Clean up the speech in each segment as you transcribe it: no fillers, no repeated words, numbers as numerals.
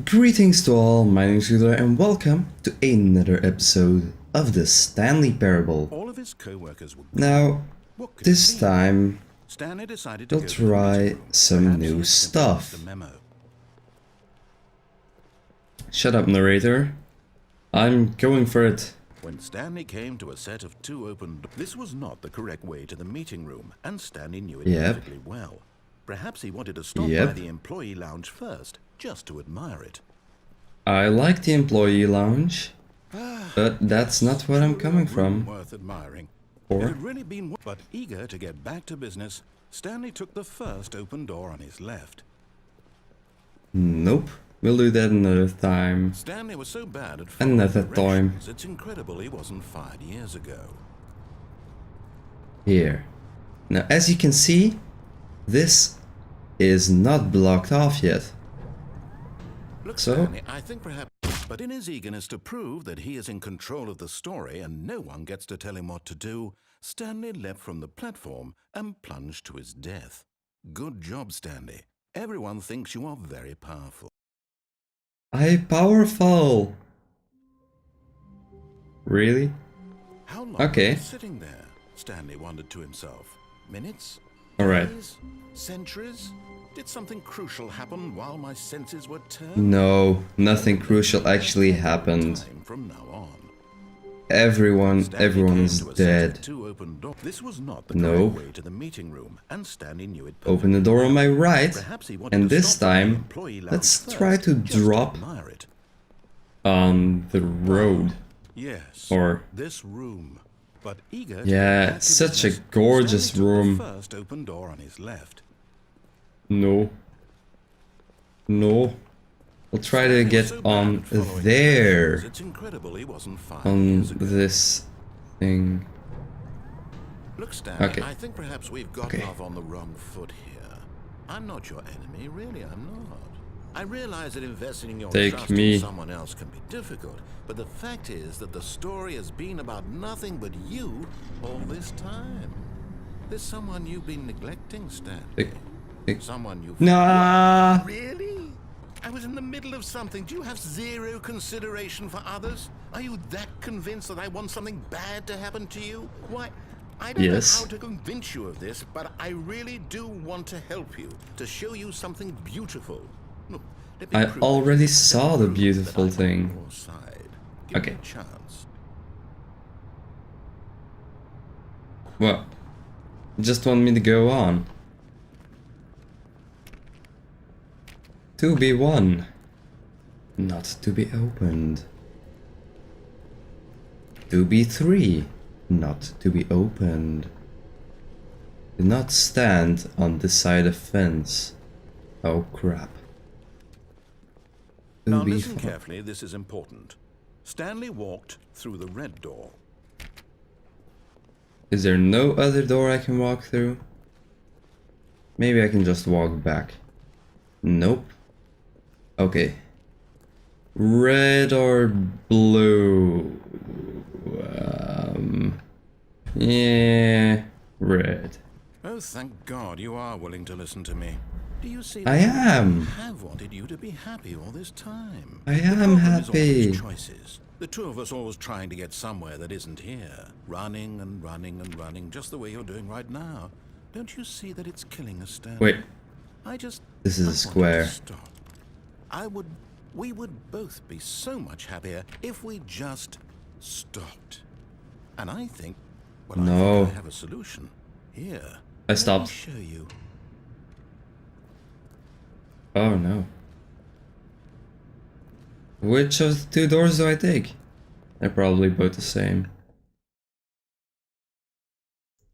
Greetings to all, my name is Grudar and welcome to another episode of the Stanley Parable. All of his co-workers were Now, this time, Stanley decided to we'll go to the meeting try room. some Perhaps new he had simply stuff. missed the memo. Shut up, narrator. I'm going for it. When Stanley came to a set of two open doors, this was not the correct way to the meeting room, and Stanley knew it Yep. perfectly well. Perhaps he wanted to stop by Yep. the employee lounge first, just to admire it. I like the employee lounge, but that's not what I'm coming from. Worth admiring. Or- It had really been, but eager to get back to business, Stanley took the first open door on his left. Nope, we'll do that another time. Stanley was so bad at Another following time. directions, it's incredible he wasn't fired years ago. Here. Now, as you can see, this is not blocked off yet. Look, So? Stanley, I think perhaps, but in his eagerness to prove that he is in control of the story and no one gets to tell him what to do, Stanley leapt from the platform and plunged to his death. Good job, Stanley. Everyone thinks you are very powerful. Powerful. Really? How long Okay. was he sitting there? Stanley wondered to himself. Minutes? Alright. Days? Centuries? Did something crucial happen while my senses were turned? No, nothing crucial actually happened. Time from now on. Everyone Stanley is came to a set of dead. two open doors. This was not the No. correct way to the meeting room, and Stanley knew it Open the door on my right, Perhaps he wanted and to this stop by the time, employee lounge let's first, try to just drop admire it. on the road. Yes, Or- this room. But eager to Yeah, get back to such a business, gorgeous Stanley took room. the first open door on his left. No. No. We'll try to Stanley was get so bad on at following there. directions, It's incredible he wasn't fired On years ago. this thing. Look, Stanley, Okay. I think perhaps we've got Okay. off on the wrong foot here. I'm not your enemy, really, I'm not. I realize that investing your Take trust me. in someone else can be difficult, but the fact is that the story has been about nothing but you all this time. There's someone you've been neglecting, Stanley. Someone you've... Nah. Really? I was in the middle of something. Do you have zero consideration for others? Are you that convinced that I want something bad to happen to you? Why, I don't Yes. know how to convince you of this, but I really do want to help you, to show you something beautiful. Look, let me I prove already it. Let saw me the prove beautiful that I'm thing. on your side. Give Okay. me a chance. What? You just want me to go on? 2B1. Not to be opened. 2B3. Not to be opened. Do not stand on the side of fence. Oh crap. Now listen 2B4. carefully, this is important. Stanley walked through the red door. Is there no other door I can walk through? Maybe I can just walk back. Nope. Okay. Red or blue? Yeah, red. Oh, thank God you are willing to listen to me. Do you see? I am. I have wanted you to be happy all this time. I The am problem is happy. always choices. The two of us always trying to get somewhere that isn't here. Running and running and running, just the way you're doing right now. Don't you see that it's killing us, Stan? Wait, I just... this is a I want it to square. Stop. We would both be so much happier if we just stopped. And I think... Well, No. I think I have a solution. Here. I Let stopped. me show you. Oh no. Which of the two doors do I take? They're probably both the same.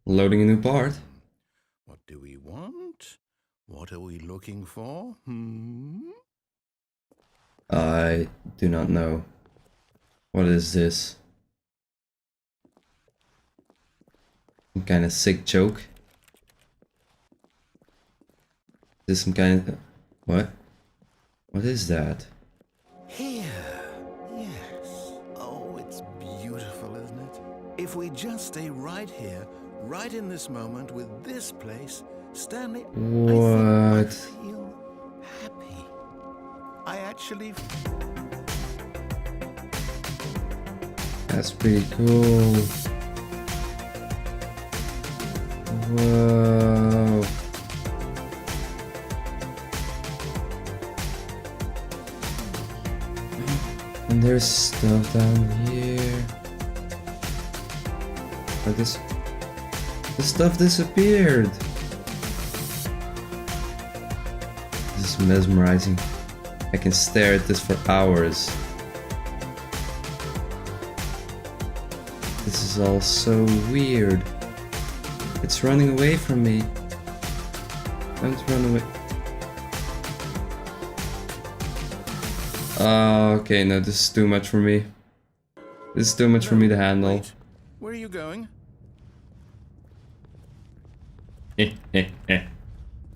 Loading a new part. What do we want? What are we looking for? I do not know. What is this? Some kind of sick joke? Is this some kind of... What? What is that? Here. Yes. Oh, it's beautiful, isn't it? If we just stay right here, right in this moment with this place, Stanley, I What? think I feel happy. I actually actually... That's pretty cool. Whoa. And there's stuff down here. Oh, this stuff disappeared. This is mesmerizing. I can stare at this for hours. This is all so weird. It's running away from me. Don't run away. Okay, no, this is too much for me. This is too much for me to handle. Wait. Where are you going?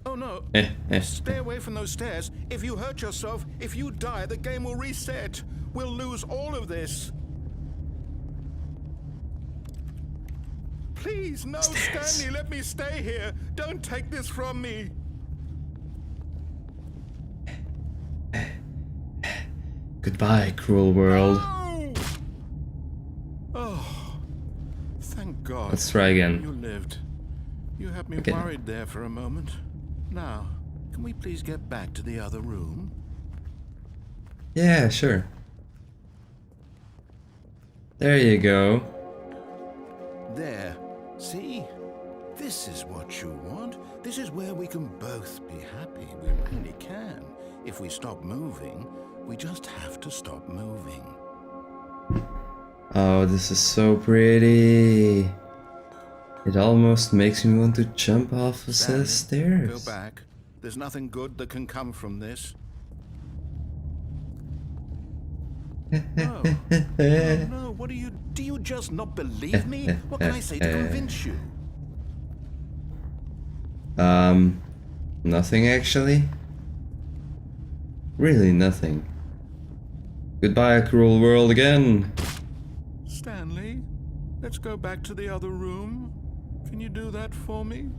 Oh no! Stay away from those stairs. If you hurt yourself, if you die, the game will reset. We'll lose all of this. Please, no, Stairs. Stanley, let me stay here. Don't take this from me. Goodbye, cruel world. No! Oh, thank God. Let's try again. You lived. You had me Okay. worried there for a moment. Now, can we please get back to the other room? Yeah, sure. There you go. There. See? This is what you want. This is where we can both be happy. We really can. If we stop moving, we just have to stop moving. Oh, this is so pretty. It almost makes me want to jump off a set of Stanley, stairs. go back. There's nothing good that can come from this. No. No, what do you just not believe me? What can I say to convince you? Nothing actually. Really nothing. Goodbye, cruel world again. Stanley, let's go back to the other room. Can you do that for me?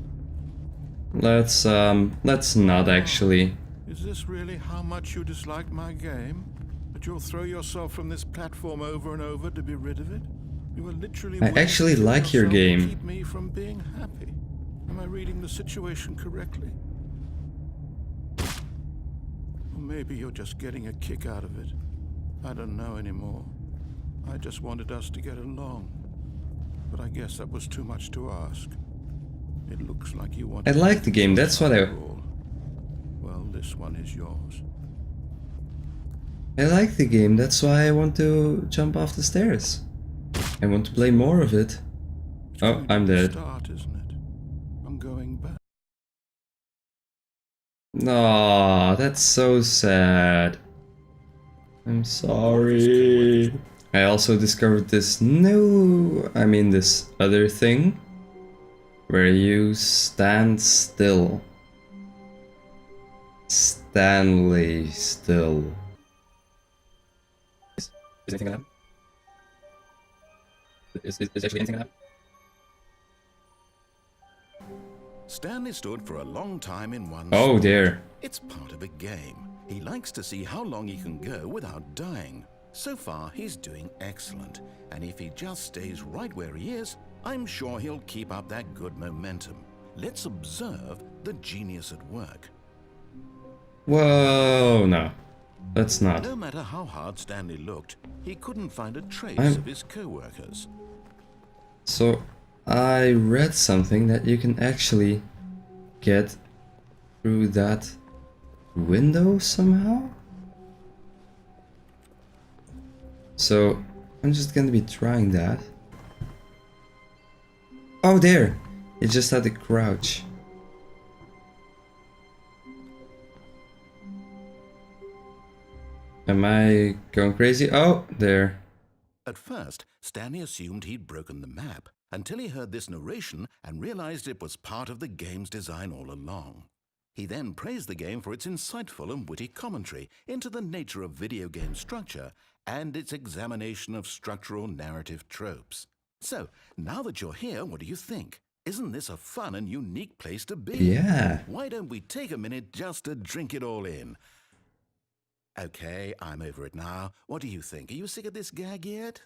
Let's not actually. Is this really how much you dislike my game? That you'll throw yourself from this platform over and over to be rid of it? You were literally I actually willing to like your yourself to game. keep me from being happy. Am I reading the situation correctly? Or maybe you're just getting a kick out of it. I don't know anymore. I just wanted us to get along. But I guess that was too much to ask. It looks like you want. I like the game, that's what I... Well, this one is yours. I like the game, that's why I want to jump off the stairs. I want to play more of it. It's Oh, going to I'm be a dead. Start, isn't it? I'm going back. Aw, that's so sad. I'm sorry. I also discovered this this other thing where you stand still. Stanley still. Is anything gonna happen? Is actually anything gonna happen? Stanley stood for a long time in one Oh spot. dear. It's part of a game. He likes to see how long he can go without dying. So far, he's doing excellent. And if he just stays right where he is, I'm sure he'll keep up that good momentum. Let's observe the genius at work. Whoa, no. Let's not. No matter how hard Stanley looked, he couldn't find a trace I'm- of his co-workers. So, I read something that you can actually get through that window somehow? So, I'm just gonna be trying that. Oh, there! It just had to crouch. Am I going crazy? Oh, there. At first, Stanley assumed he'd broken the map until he heard this narration and realized it was part of the game's design all along. He then praised the game for its insightful and witty commentary into the nature of video game structure and its examination of structural narrative tropes. So, now that you're here, what do you think? Isn't this a fun and unique place to be? Yeah. Why don't we take a minute just to drink it all in? Okay, I'm over it now. What do you think? Are you sick of this gag yet?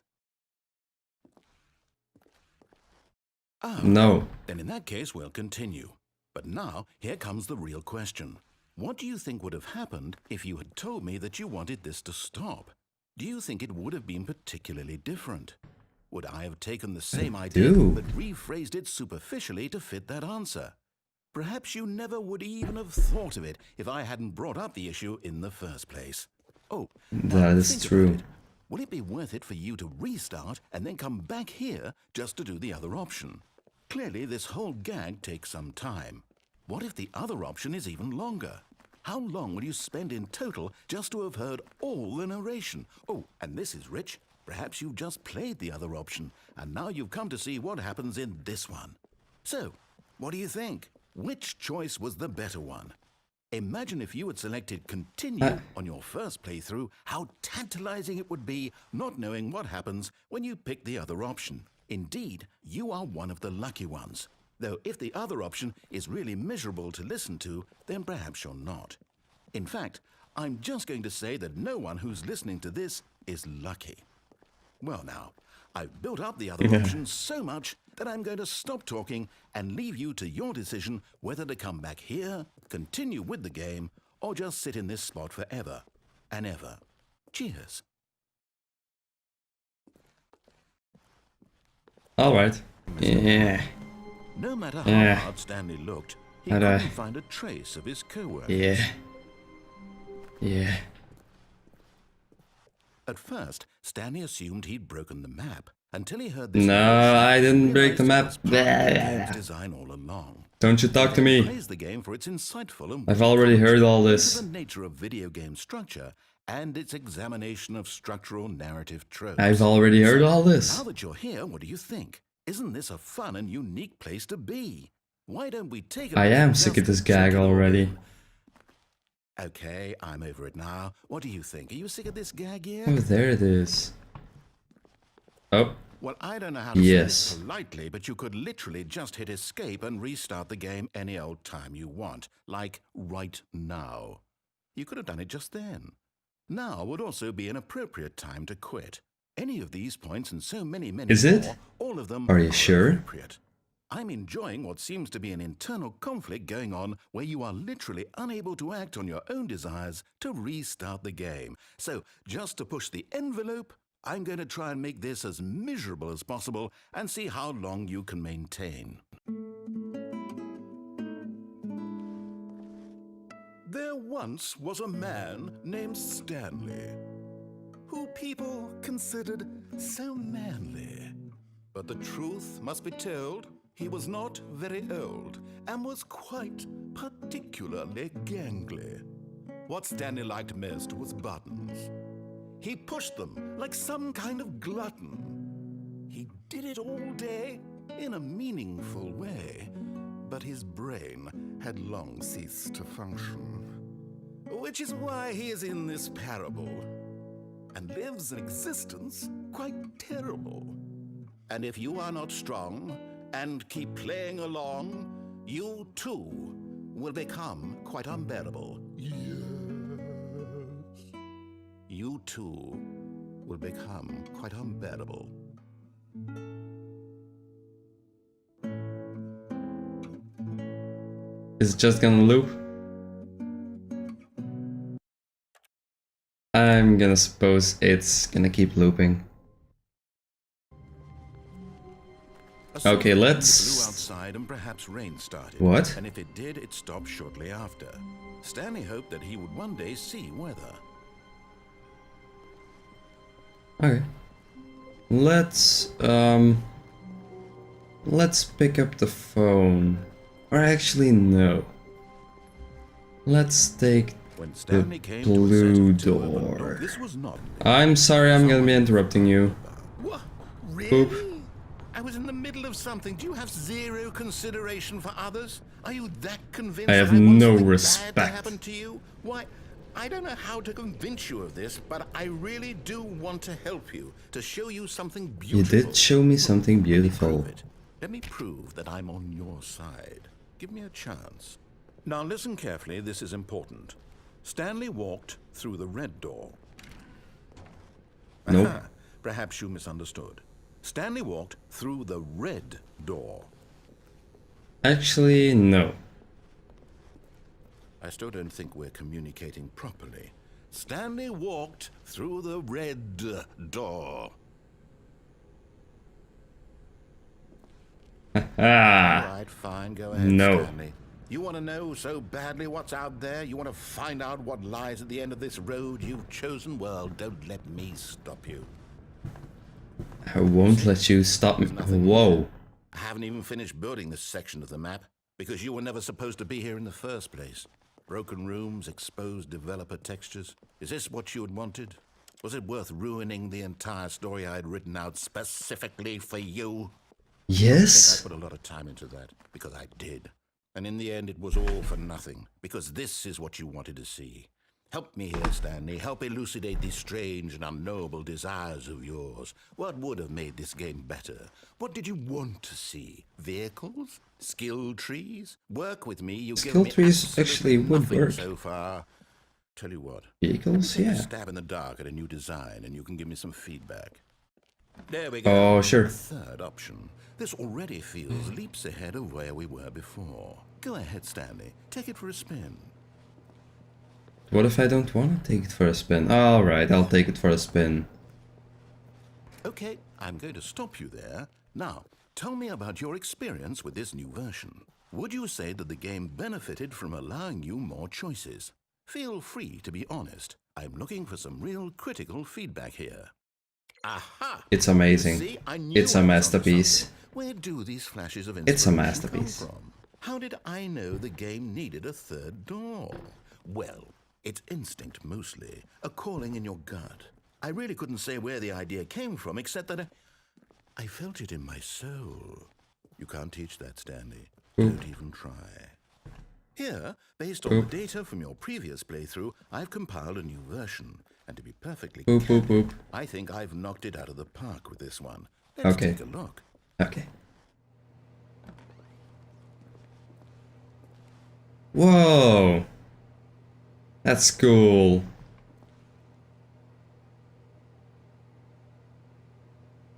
Oh, No. then in that case, we'll continue. But now, here comes the real question. What do you think would have happened if you had told me that you wanted this to stop? Do you think it would have been particularly different? Would I have taken the same idea but rephrased it superficially to fit that answer? Perhaps you never would even have thought of it if I hadn't brought up the issue in the first place. Oh, That is think true. about it. Will it be worth it for you to restart and then come back here just to do the other option? Clearly, this whole gag takes some time. What if the other option is even longer? How long will you spend in total just to have heard all the narration? Oh, and this is rich. Perhaps you've just played the other option, and now you've come to see what happens in this one. So, what do you think? Which choice was the better one? Imagine if you had selected continue on your first playthrough, how tantalizing it would be not knowing what happens when you pick the other option. Indeed, you are one of the lucky ones. Though if the other option is really miserable to listen to, then perhaps you're not. In fact, I'm just going to say that no one who's listening to this is lucky. Well now, I've built up the other options so much that I'm going to stop talking and leave you to your decision whether to come back here, continue with the game, or just sit in this spot forever and ever. Cheers. Alright. Yeah. No matter how hard Stanley looked, he couldn't find a trace of his co-workers. Yeah. At first, Stanley assumed he'd broken the map until he heard this. No, I didn't break the map. Design all along. Don't you talk to me. Praise the game for its insightful and I've already heard all this. the nature of video game structure and its examination of structural narrative tropes. I've already heard all this. Now that you're here, what do you think? Isn't this a fun and unique place to be? Why don't we take it? I am sick of this gag already. Okay, I'm over it now. What do you think? Are you sick of this gag yet? Oh, there it is. Oh. Well, I don't know how to say this politely, but you could literally just hit escape and restart the game any old time you want, like right now. You could have done it just then. Now would also be an appropriate time to quit. Any of these points and so many more, all of them Are you sure? appropriate. I'm enjoying what seems to be an internal conflict going on where you are literally unable to act on your own desires to restart the game. So, just to push the envelope, I'm going to try and make this as miserable as possible and see how long you can maintain. There once was a man named Stanley, who people considered so manly. But the truth must be told, he was not very old and was quite particularly gangly. What Stanley liked most was buttons. He pushed them like some kind of glutton. He did it all day in a meaningful way, but his brain had long ceased to function. Which is why he is in this parable and lives an existence quite terrible. And if you are not strong and keep playing along, you too will become quite unbearable. Yes. You too will become quite unbearable. Is it just gonna loop? I'm gonna suppose it's gonna keep looping. Okay, let's... Blew outside and perhaps rain started. What? And if it did, it stopped shortly after. Stanley hoped that he would one day see weather. Okay. Let's pick up the phone. Or actually, no. Let's take the blue door. This was not. I'm sorry, I'm gonna be interrupting you. What? Really? Poop. I was in the middle of something. Do you have zero consideration for others? Are you that convinced I have that I want no something respect. bad to happen to you? Why, I don't know how to convince you of this, but I really do want to help you, to show you something beautiful. You did show me something Let me beautiful. prove it. Let me prove that I'm on your side. Give me a chance. Now listen carefully, this is important. Stanley walked through the red door. Nope. Aha, perhaps you misunderstood. Stanley walked through the red door. Actually, no. I still don't think we're communicating properly. Stanley walked through the red door. All right, fine, go ahead, No. Stanley. You want to know so badly what's out there? You want to find out what lies at the end of this road you've chosen? Well, don't let me stop you. I won't let you stop me. Whoa. I haven't even finished building this section of the map because you were never supposed to be here in the first place. Broken rooms, exposed developer textures. Is this what you had wanted? Was it worth ruining the entire story I had written out specifically for you? I Yes? put a lot of time into that because I did. And in the end, it was all for nothing because this is what you wanted to see. Help me here, Stanley. Help elucidate these strange and unknowable desires of yours. What would have made this game better? What did you want to see? Vehicles? Skill trees? Work with me. You give Skill me trees actually would nothing work. so far. Tell you what. Vehicles? Take a Yeah. stab in the dark at a new design, and you can give me some feedback. There we go. Oh, sure. Third option. This already feels leaps ahead of where we were before. Go ahead, Stanley. Take it for a spin. What if I don't want to take it for a spin? Alright, I'll take it for a spin. Okay, I'm going to stop you there. Now, tell me about your experience with this new version. Would you say that the game benefited from allowing you more choices? Feel free to be honest. I'm looking for some real critical feedback here. Aha! It's amazing. See, I knew It's a I was onto masterpiece. something. Where do these flashes of It's a inspiration masterpiece. come from? How did I know the game needed a third door? Well, it's instinct mostly, a calling in your gut. I really couldn't say where the idea came from, except that I felt it in my soul. You can't teach that, Stanley. Don't even try. Here, based on the data from your previous playthrough, I've compiled a new version. And to be perfectly Boop, boop, candid, boop. I think I've knocked it out of the park with this one. Let's Okay. take a look. Okay. Whoa! That's cool.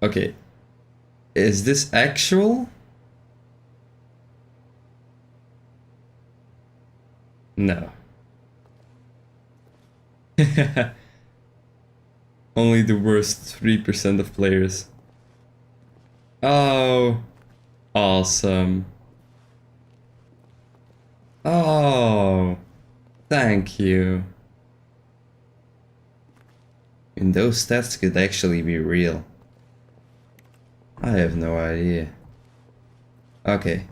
Okay. Is this actual? No. Only the worst 3% of players. Oh, awesome. Oh, thank you. And those stats could actually be real. I have no idea. Okay.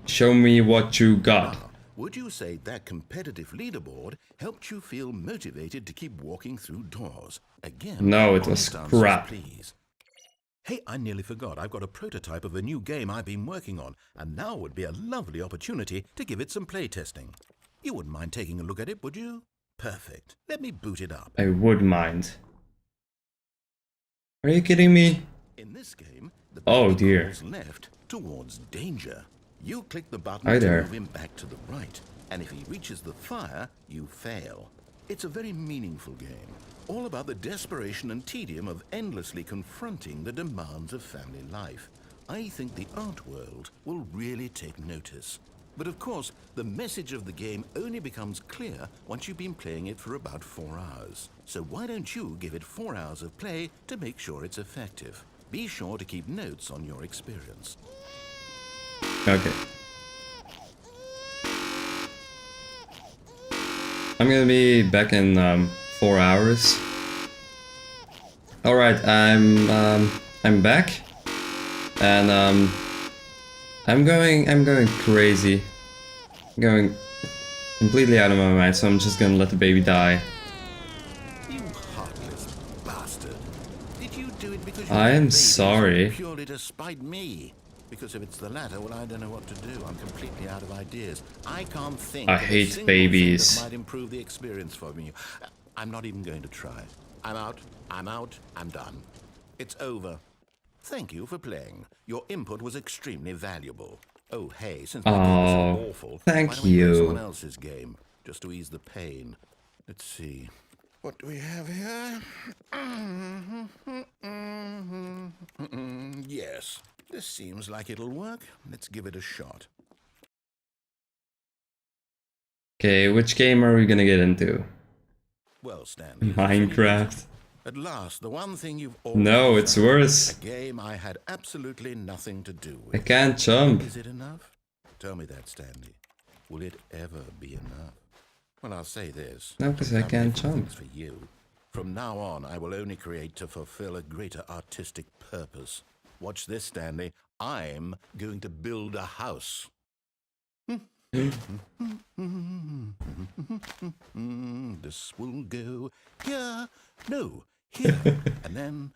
Show me what you got. Now, would you say that competitive leaderboard helped you feel motivated to keep walking through doors? Again, No, it was honest answers, crap. please. Hey, I nearly forgot. I've got a prototype of a new game I've been working on, and now would be a lovely opportunity to give it some playtesting. You wouldn't mind taking a look at it, would you? Perfect. Let me boot it up. I would mind. Are you kidding me? In this game, the Oh, baby dear. crawls left towards danger. You click the button Hi to there. move him back to the right, and if he reaches the fire, you fail. It's a very meaningful game, all about the desperation and tedium of endlessly confronting the demands of family life. I think the art world will really take notice. But of course, the message of the game only becomes clear once you've been playing it for about 4 hours. So why don't you give it 4 hours of play to make sure it's effective? Be sure to keep notes on your experience. Okay. I'm gonna be back in 4 hours. All right, I'm back, and I'm going crazy, I'm going completely out of my mind. So I'm just gonna let the baby die. You heartless bastard. Did you do it because you I am love babies sorry. or purely to spite me? Because if it's the latter, well, I don't know what to do. I'm completely out of ideas. I can't think I of a hate single babies. thing that might improve the experience for me. I'm not even going to try. I'm out. I'm done. It's over. Thank you for playing. Your input was extremely valuable. Oh, hey, since my game is so Oh, awful, thank why don't we play you. someone else's game? just to ease the pain. Let's see. What do we have here? Yes, this seems like it'll work. Let's give it a shot. Okay, which game are we gonna get into? Well, Stanley, Minecraft? at last, the one thing you've always No, it's done, worse. a game I had absolutely nothing to do with. I can't jump. Is it enough? Tell me that, Stanley. Will it ever be enough? Well, I'll say this. No, because I can't jump. For you. From now on, I will only create to fulfill a greater artistic purpose. Watch this, Stanley. I'm going to build a house. This will go here, no, here, and then.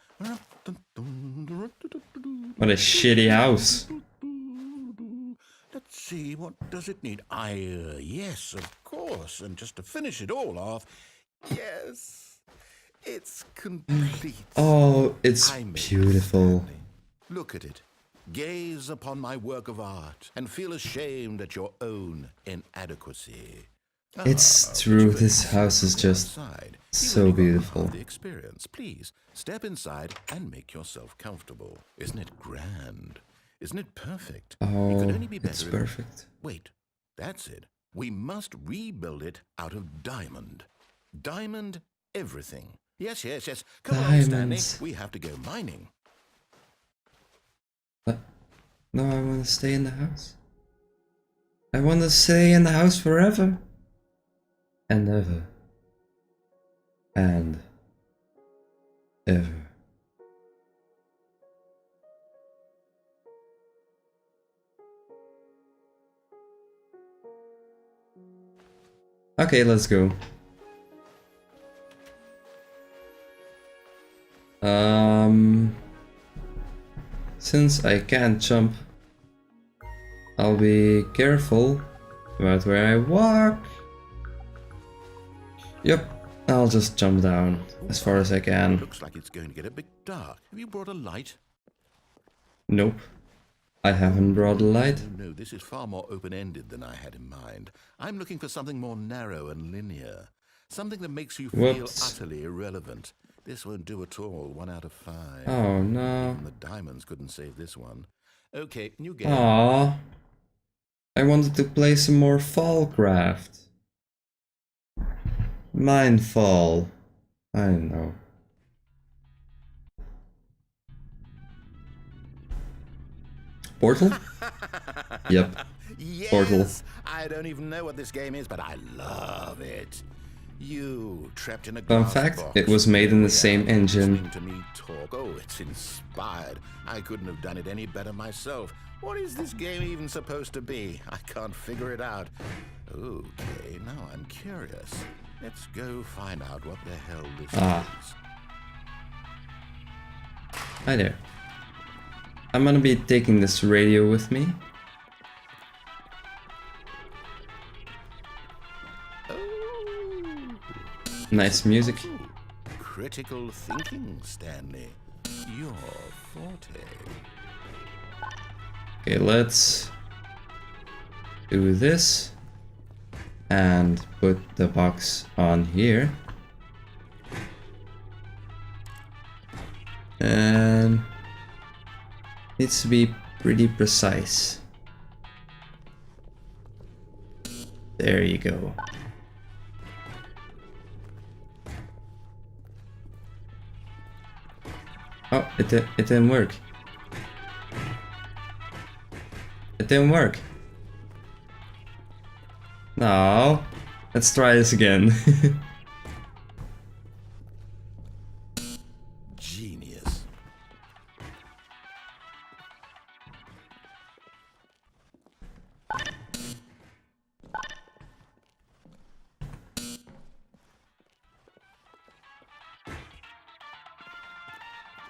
What a shitty house. Let's see, what does it need? Yes, of course. And just to finish it all off, yes, it's complete. Oh, it's I made it, beautiful. Stanley. Look at it. Gaze upon my work of art and feel ashamed at your own inadequacy. It's true, this house is just so beautiful. The experience. Please step inside and make yourself comfortable. Isn't it grand? Isn't it perfect? It could Oh, only be better it's if- perfect. Wait, that's it. We must rebuild it out of diamond. Diamond everything. Yes, yes, yes. Come on, Stanley. Diamonds. We have to go mining. But no, I want to stay in the house. I want to stay in the house forever. And ever. And ever. Okay, let's go. Since I can't jump, I'll be careful about where I walk. Yep, I'll just jump down as far as I can. Looks like it's going to get a bit dark. Have you brought a light? Nope, I haven't brought a light. No, this is far more open-ended than I had in mind. I'm looking for something more narrow and linear. Something that makes you feel Whoops. utterly irrelevant. This won't do at all. 1 out of 5. Oh no. Even the diamonds couldn't save this one. Okay, new game. Aww. I wanted to play some more Fallcraft. Mindfall. I don't know. Portal? Yep. Yes! Portal. I don't even know what this game is, but I love it. You trapped in a Fun glass fact, box, it was made in the same listening engine. to me talk. Oh, it's inspired. I couldn't have done it any better myself. What is this game even supposed to be? I can't figure it out. Okay, now I'm curious. Let's go find out what the hell this is. Hi there. I'm gonna be taking this radio with me. Nice music. Ooh, critical thinking, Stanley. Your forte. Okay, let's do this and put the box on here. And needs to be pretty precise. There you go. Oh, it didn't work. It didn't work. No. Let's try this again. Genius.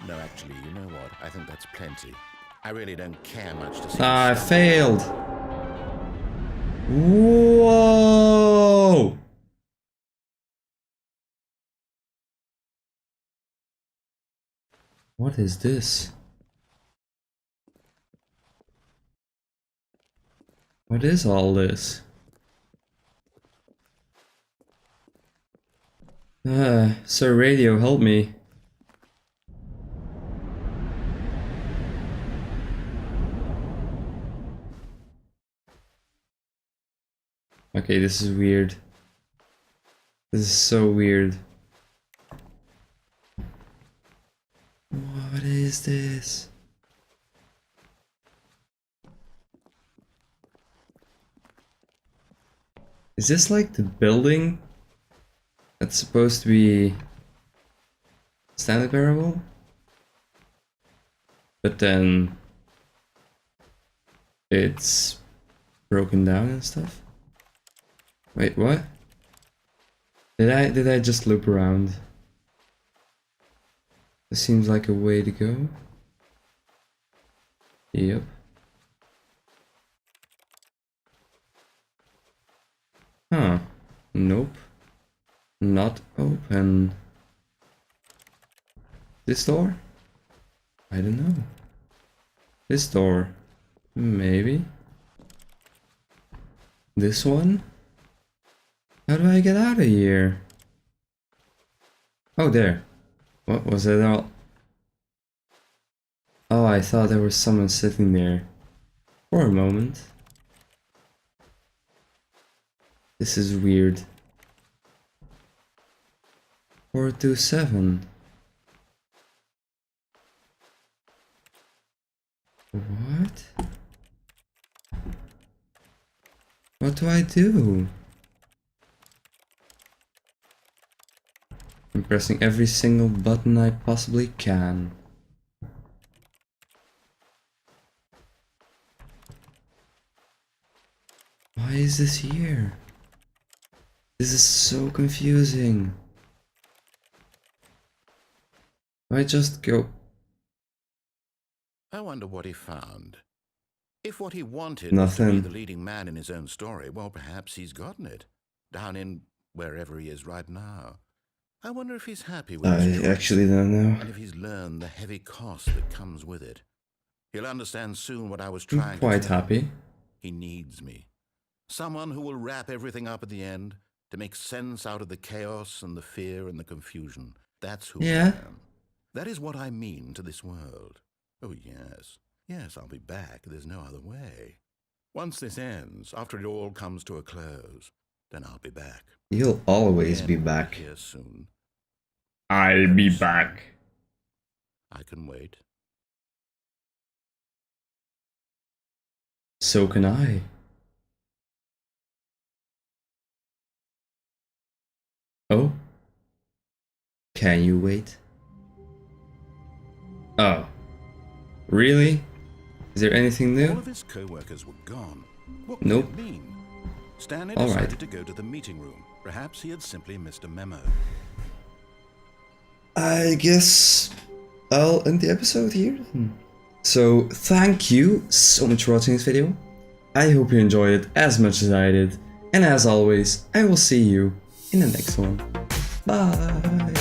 No, actually, you know what? I think that's plenty. I really don't care much to see. Ah, I failed. Whoa! What is this? What is all this? Sir Radio, help me. Okay, this is weird. This is so weird. What is this? Is this like the building that's supposed to be Stanley Parable? But then it's broken down and stuff? Wait, what? Did I just loop around? This seems like a way to go. Yep. Huh. Nope. Not open. This door? I don't know. This door? Maybe. This one? How do I get out of here? Oh, there. What was it all? Oh, I thought there was someone sitting there. For a moment. This is weird. 427. What? What do I do? I'm pressing every single button I possibly can. Why is this here? This is so confusing. I just go... I wonder what he found. If what he wanted Nothing. was to be the leading man in his own story, well, perhaps he's gotten it. Down in wherever he is right now. I wonder if he's happy with his choice, I actually don't know. and if he's learned the heavy cost that comes with it. He'll understand soon what I was I'm trying quite to tell him. happy. He needs me. Someone who will wrap everything up at the end to make sense out of the chaos and the fear and the confusion. That's who Yeah. I am. That is what I mean to this world. Oh, yes. Yes, I'll be back. There's no other way. Once this ends, after it all comes to a close, then I'll be back. You'll always The be end will back. Here soon. I'll be back. I can wait. So can I. Oh? Can you wait? Oh. Really? Is there anything All new? of his co-workers were gone. What Nope. could it mean? Stanley All right. decided to go to the meeting room. Perhaps he had simply missed a memo. I guess I'll end the episode here. So thank you so much for watching this video. I hope you enjoyed it as much as I did. And as always, I will see you in the next one. Bye.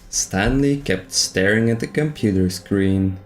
Stanley kept staring at the computer screen.